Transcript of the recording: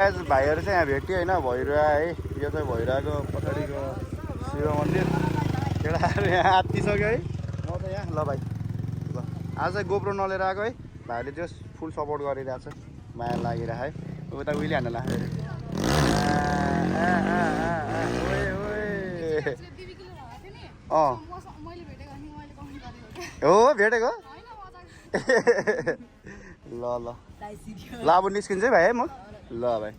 भाइहरू चाहिँ यहाँ भेट्यो होइन भैरवा है यो चाहिँ भैरवाको पछाडिको शिव मन्दिर केटाहरू यहाँ आत्तिसक्यो है म त यहाँ ल भाइ ल आज चाहिँ गोप्रो नलिएर आएको है भाइले जस फुल सपोर्ट गरिरहेको छ माया लागिरहेको है उता उहिले हान्न ला हो भेटेको ल ल ल अब निस्किन्छ है भाइ है म ल भाइ